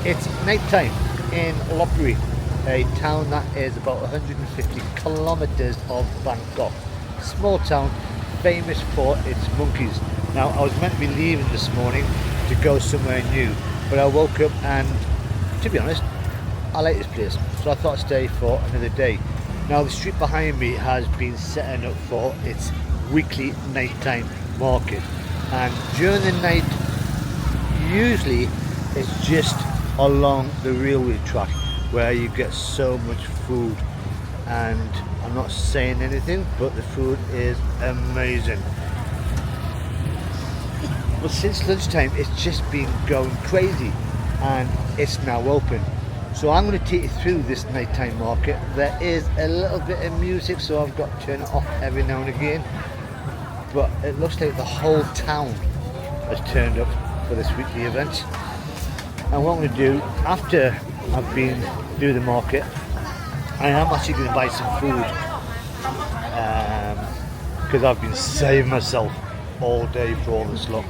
It's night time in Lopburi, a town that is about 150 kilometers of Bangkok. Small town, famous for its monkeys. Now, I was meant to be leaving this morning to go somewhere new, but I woke up and, to be honest, I like this place, so I thought I'd stay for another day. Now, the street behind me has been setting up for its weekly nighttime market, and during the night, usually it's just along the railway track where you get so much food, and I'm not saying anything, but the food is amazing. But since lunchtime it's just been going crazy and it's now open. So I'm going to take you through this nighttime market. There is a little bit of music, so I've got to turn it off every now and again. But it looks like the whole town has turned up for this weekly event. And what I'm going to do, after I've been through the market, I am actually going to buy some food. Because I've been saving myself all day for all this lot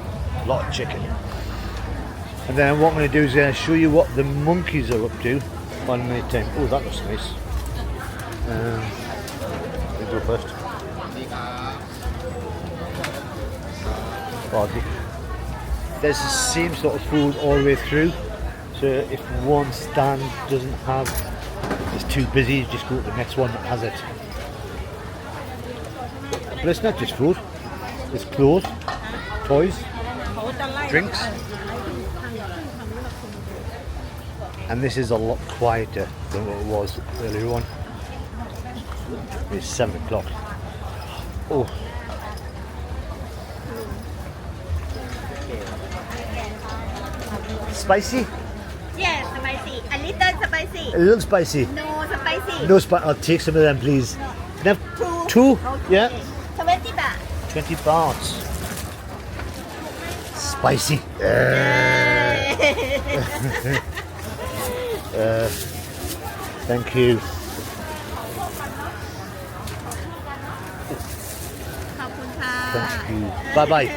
of chicken. And then what I'm going to do is show you what the monkeys are up to on night time. Oh, that looks nice. Let me go first. Oh, there's the same sort of food all the way through. So if one stand doesn't have, it's too busy, you just go to the next one that has it. But it's not just food, it's clothes, toys, drinks. And this is a lot quieter than what it was earlier on. It's 7 o'clock. Oh. Spicy? Yes, spicy. A little spicy. A little spicy. No spicy. No spicy. I'll take some of them, please. Can I have two? Okay. Yeah. 20 baht. 20 bahts. Spicy. Thank you. Thank you. Bye bye.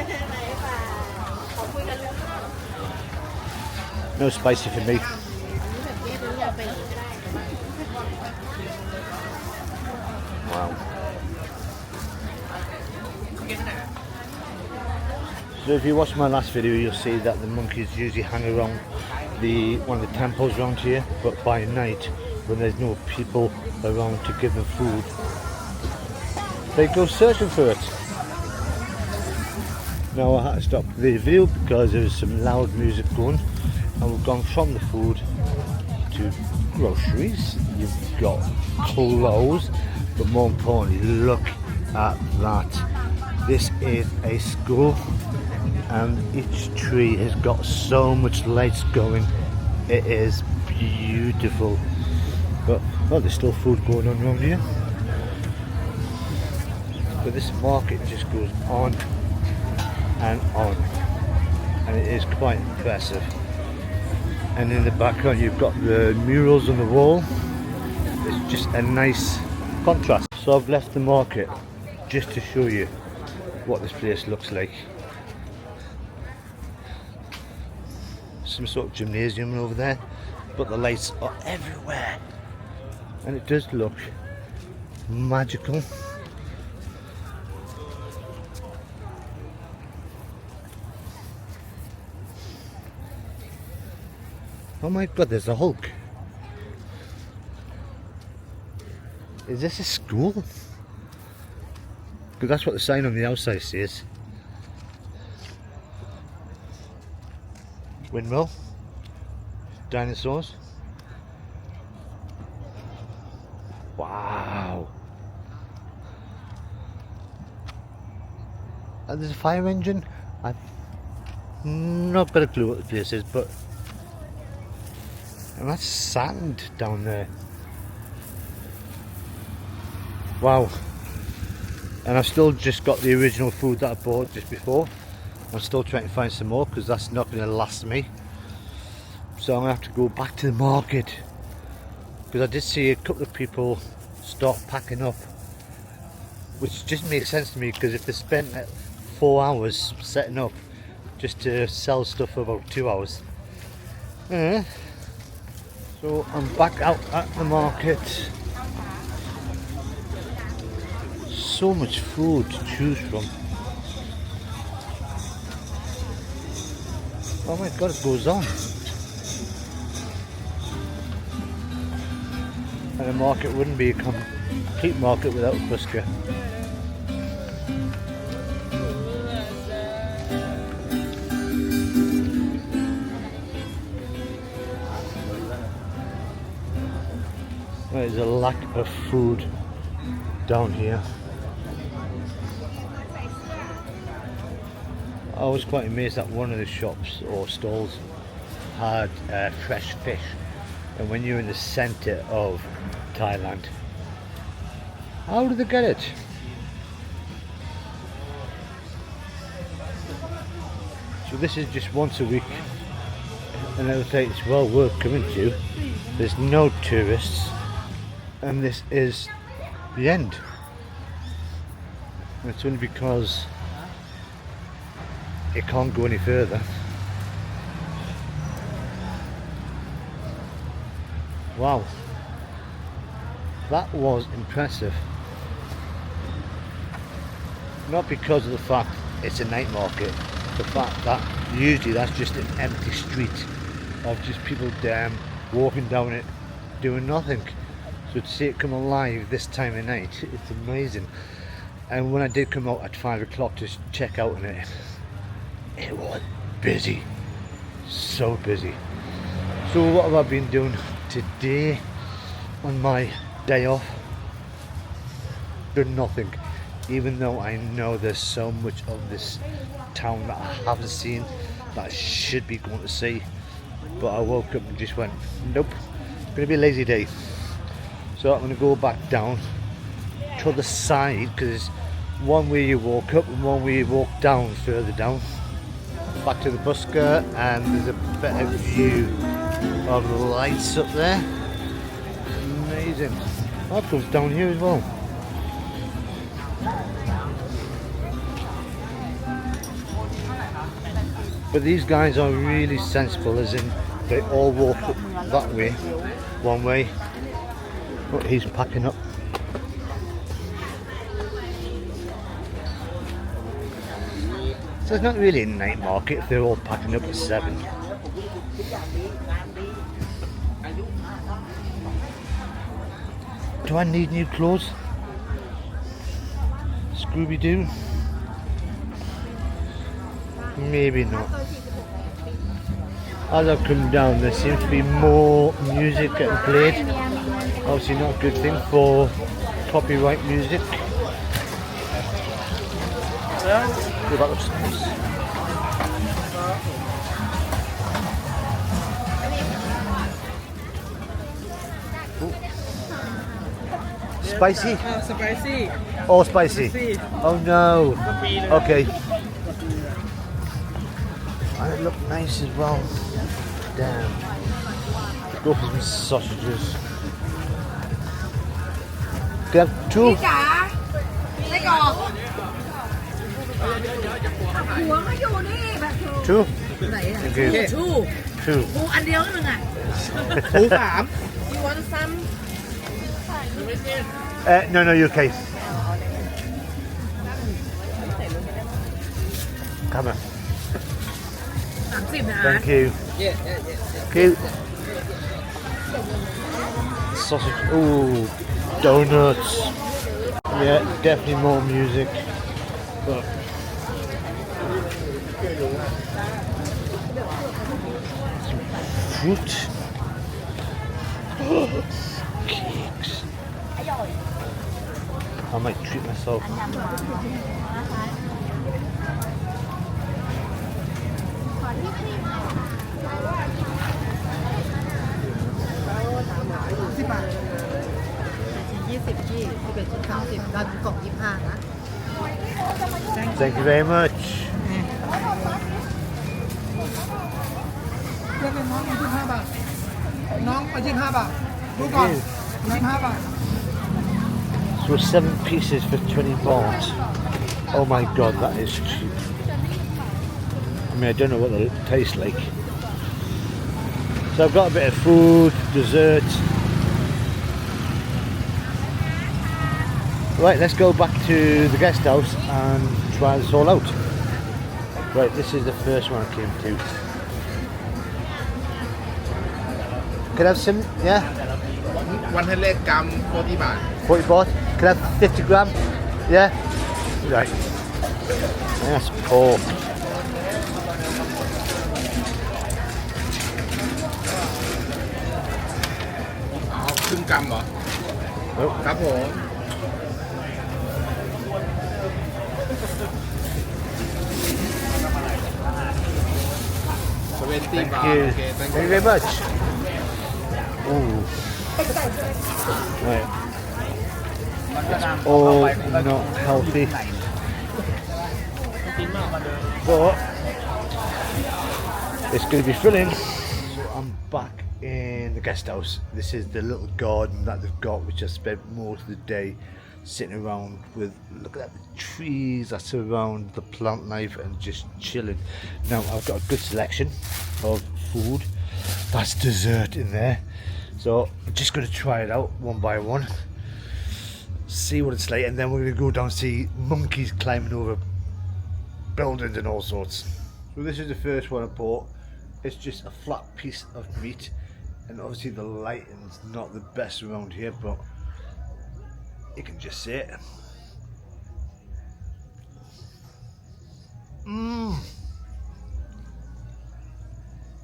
No spicy for me. Wow. So if you watched my last video, you'll see that the monkeys usually hang around one of the temples around here, but by night, when there's no people around to give them food, they go searching for it. Now I had to stop the video because there was some loud music going, and we've gone from the food to groceries. You've got clothes, but more importantly, look at that. This is a school, and each tree has got so much lights going. It is beautiful. But well, there's still food going on around here. But this market just goes on and on, and it is quite impressive. And in the background you've got the murals on the wall. It's just a nice contrast. So I've left the market just to show you what this place looks like. Some sort of gymnasium over there, but the lights are everywhere, and it does look magical. Oh my god, there's a Hulk. Is this a school? Because that's what the sign on the outside says. Windmill. Dinosaurs. Wow. And there's a fire engine. I've not got a clue what the place is, but and that's sand down there. Wow. And I've still just got the original food that I bought just before. I'm still trying to find some more because that's not going to last me. So I'm going to have to go back to the market, because I did see a couple of people start packing up, which just makes sense to me, because if they spent 4 hours setting up just to sell stuff for about 2 hours, So I'm back out at the market. So much food to choose from. Oh my god, it goes on. And a market wouldn't be a complete market without a busker. There's a lack of food down here. I was quite amazed that one of the shops or stalls had fresh fish, and when you're in the centre of Thailand, how do they get it? So this is just once a week, and I would say it's well worth coming to. There's no tourists, and this is the end. And it's only because it can't go any further. Wow, that was impressive. Not because of the fact it's a night market, the fact that usually that's just an empty street of just people walking down it doing nothing. So to see it come alive this time of night, it's amazing. And when I did come out at 5 o'clock to check out on it, it was busy, so busy. So what have I been doing today on my day off? Done nothing, even though I know there's so much of this town that I haven't seen that I should be going to see. But I woke up and just went, nope, it's gonna be a lazy day. So I'm gonna go back down to the side, because one way you walk up and one way you walk down further down. Back to the busker, and there's a better view of the lights up there. Amazing. That goes down here as well. But these guys are really sensible, as in they all walk up that way, one way. But he's packing up. So it's not really a night market if they're all packing up at 7. Do I need new clothes? Scooby-Doo? Maybe not. As I come down, there seems to be more music getting played. Obviously not a good thing for copyright music. Go back upstairs. Spicy? Spicy. All spicy? Oh no. Okay. And it looked nice as well. Damn. Let's go for some sausages. Can I have 2? ไส้กรอกหัวมาอยู่นี่แบบ 2? ไหนอ่ะ Thank you. ชู 2. กูอันเดียวนึงอ่ะ หมูสาม you want some No, you're okay. Come on. 30นะ Thank you. Cute. Sausage. Ooh, donuts. Yeah, definitely more music. But some fruit. Cakes. I might treat myself. Thank you very much. เลือกเป็นน้อง25 บาท น้องเอา25 บาท ดูก่อน25 บาท So 7 pieces for 20 baht. Oh my god, that is cheap. I mean, I don't know what they taste like. So So I've got a bit of food, dessert. Right, let's go back to the guest house and try this all out. Right, this is the first one I came to. Can I have some? Yeah? 100 gram 40 baht. 40 baht? Can I have 50 gram? Yeah? Right. That's pork. ครึ่งกรัมเหรอ Oh. ครับผม20 Thank บาท you. โอเค thank Thank you you very much. Ooh. Right. It's all not healthy. But it's going to be filling. So I'm back in the guest house. This is the little garden that they've got, which I spent most of the day sitting around with. Look at the trees that surround the plant life and just chilling. Now I've got a good selection of food. That's dessert in there. So I'm just going to try it out one by one, see what it's like, and then we're going to go down and see monkeys climbing over buildings and all sorts. So this is the first one I bought. It's just a flat piece of meat, and obviously the lighting's not the best around here, but you can just see it.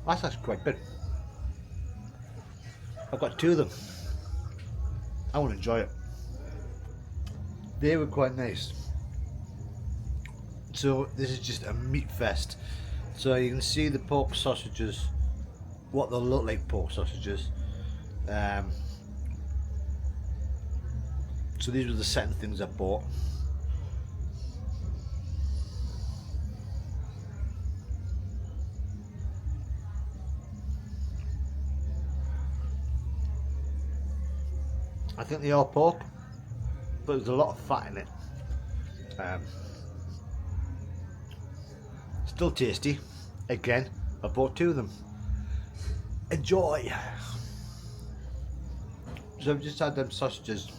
That's actually quite good. I've got two of them. I want to enjoy it. They were quite nice. So this is just a meat fest. So you can see the pork sausages, what they'll look like pork sausages. So these were the second things I bought. I think they are pork, but there's a lot of fat in it. Still tasty. Again, I bought two of them. Enjoy. So I've just had them sausages.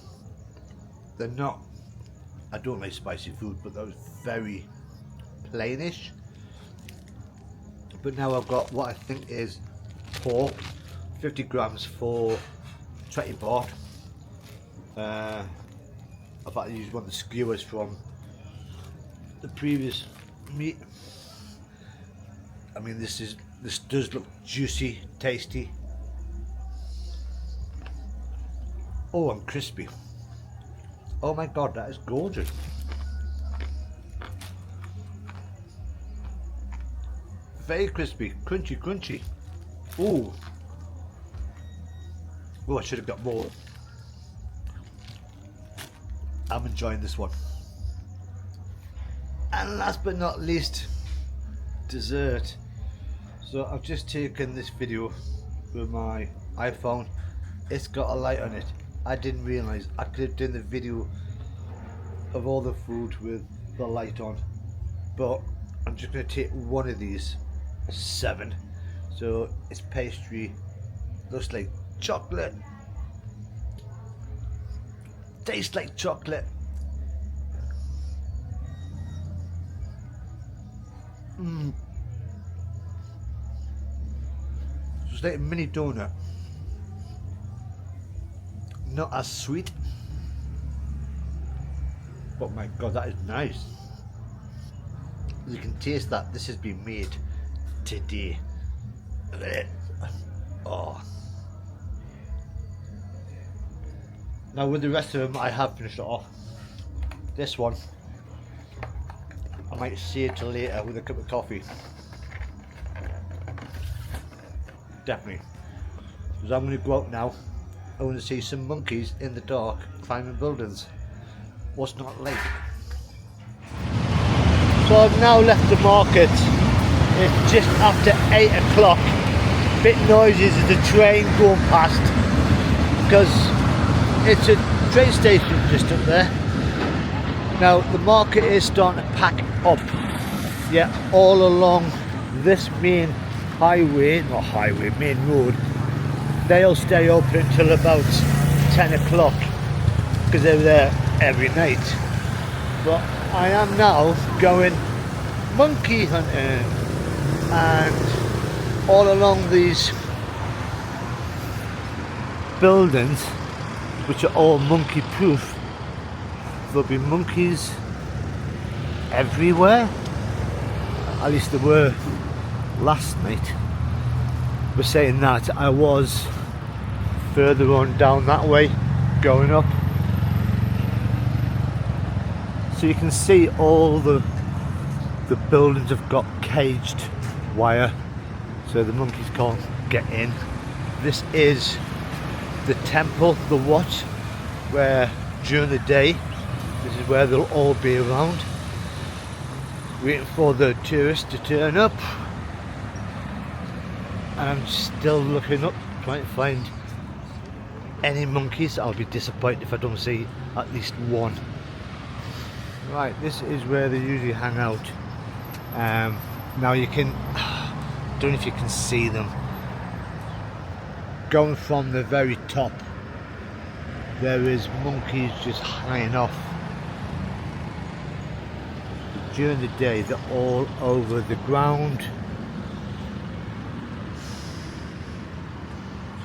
They're not, I don't like spicy food, but that was very plainish. But now I've got what I think is pork, 50 grams for 20 baht. I've had to use one of the skewers from the previous meat. I mean, this does look juicy, tasty. Oh, and crispy. Oh my god, that is gorgeous. Very crispy, crunchy, crunchy. Ooh. Oh, I should have got more. I'm enjoying this one. And last but not least, dessert. So I've just taken this video with my iPhone. It's got a light on it. I didn't realise I could have done the video of all the food with the light on, but I'm just going to take one of these 7. So it's pastry, looks like chocolate, tastes like chocolate. It's like a mini donut. Not as sweet, but my god, that is nice. You can taste that this has been made today. Look at it. Oh. Now with the rest of them, I have finished it off. This one, I might save till later with a cup of coffee. Definitely. Because I'm going to go out now. I want to see some monkeys in the dark climbing buildings. What's not late? So I've now left the market. It's just after 8 o'clock. Bit noisy as the train going past, because it's a train station just up there. Now the market is starting to pack up. Yeah, all along this main main road, they'll stay open until about 10 o'clock because they're there every night. But I am now going monkey hunting, and all along these buildings, which are all monkey proof, there'll be monkeys everywhere. At least there were last night. We're saying that I was further on down that way, going up, so you can see all the buildings have got caged wire so the monkeys can't get in. This is the temple, the watch, where during the day this is where they'll all be around, waiting for the tourists to turn up. And I'm still looking up, trying to find any monkeys. I'll be disappointed if I don't see at least one. Right, this is where they usually hang out. Now you can, don't know if you can see them. Going from the very top, there is monkeys just hanging off. During the day, they're all over the ground.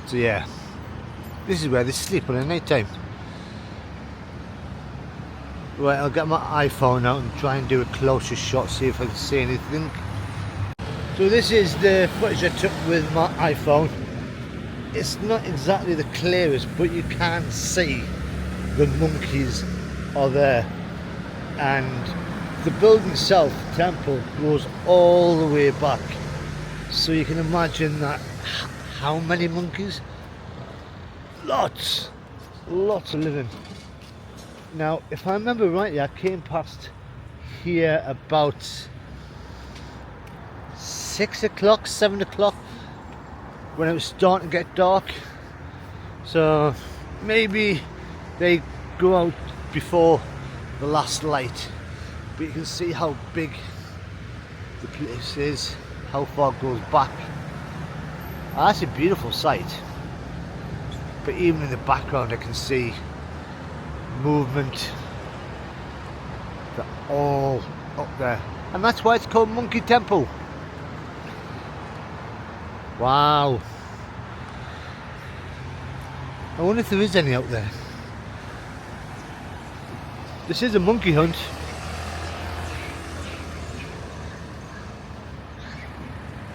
So yeah, this is where they sleep on the night time. Right, I'll get my iPhone out and try and do a closer shot, see if I can see anything. So this is the footage I took with my iPhone. It's not exactly the clearest, but you can see the monkeys are there. And the building itself, the temple, goes all the way back. So you can imagine that. How many monkeys? Lots of living. Now, if I remember rightly, I came past here about 6 o'clock, 7 o'clock, when it was starting to get dark. So maybe they go out before the last light. But you can see how big the place is, how far it goes back. That's a beautiful sight. But even in the background I can see movement. They're all up there. And that's why it's called Monkey Temple. Wow. I wonder if there is any out there. This is a monkey hunt.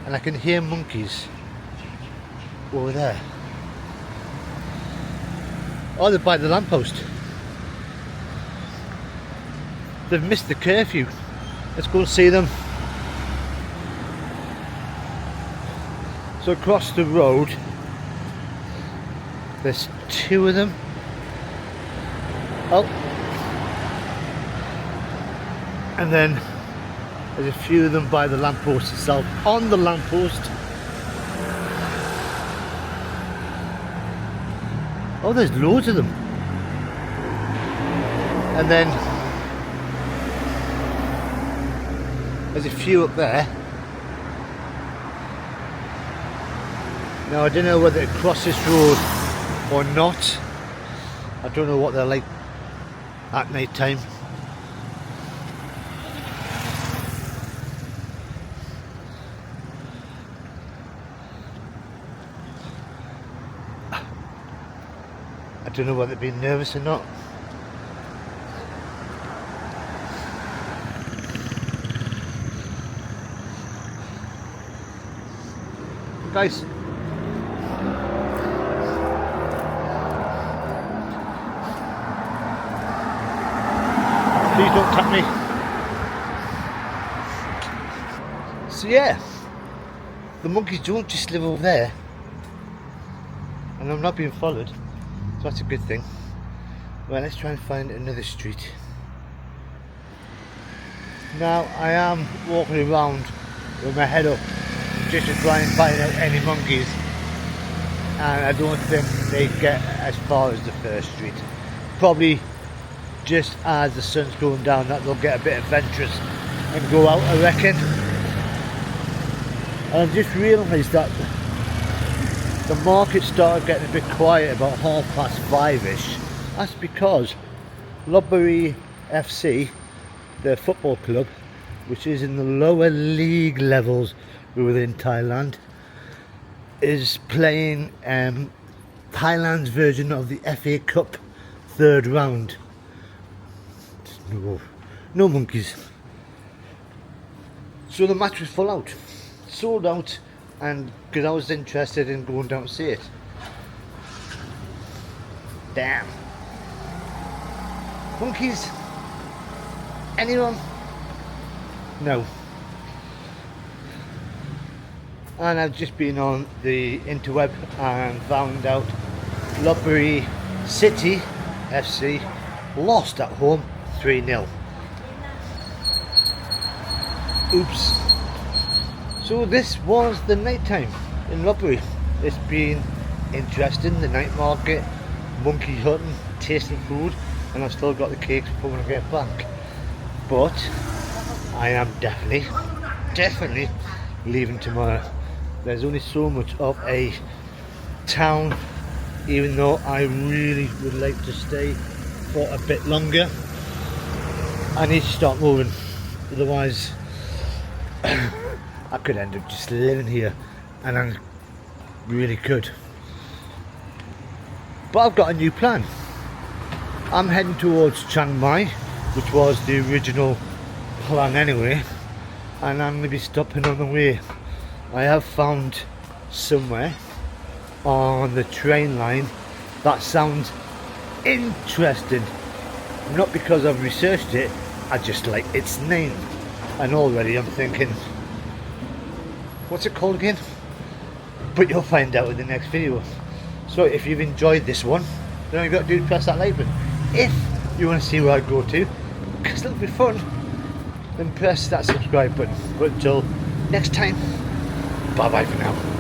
And I can hear monkeys over there. Oh, they're by the lamppost. They've missed the curfew. Let's go and see them. So across the road, there's two of them. Oh. And then there's a few of them by the lamppost itself. On the lamppost. Oh, there's loads of them. And then there's a few up there. Now I don't know whether to cross this road or not. I don't know what they're like at night time. I don't know whether they're being nervous or not. Guys, please don't tap me. So yeah, the monkeys don't just live over there, and I'm not being followed. So that's a good thing. Right, let's try and find another street. Now I am walking around with my head up just to try and find out any monkeys, and I don't think they get as far as the first street. Probably just as the sun's going down that they'll get a bit adventurous and go out, I reckon. And I just realised that the market started getting a bit quiet about 5:30ish. That's because Lopburi FC, the football club, which is in the lower league levels within Thailand, is playing Thailand's version of the FA Cup third round. No monkeys. So the match was full out, sold out, and because I was interested in going down to see it. Damn. Monkeys? Anyone? No. And I've just been on the interweb and found out Lopburi City FC lost at home 3-0. Oops. So this was the night time in Lopburi. It's been interesting, the night market, monkey hunting, tasting food, and I've still got the cakes before when I get back. But I am definitely leaving tomorrow. There's only so much of a town, even though I really would like to stay for a bit longer. I need to start moving, otherwise I could end up just living here, and I really could. But I've got a new plan. I'm heading towards Chiang Mai, which was the original plan anyway, and I'm going to be stopping on the way. I have found somewhere on the train line that sounds interesting. Not because I've researched it, I just like its name. And already I'm thinking, what's it called again? But you'll find out in the next video. So if you've enjoyed this one, then all you've got to do is press that like button. If you want to see where I go to, because it'll be fun, then press that subscribe button. But until next time, bye bye for now.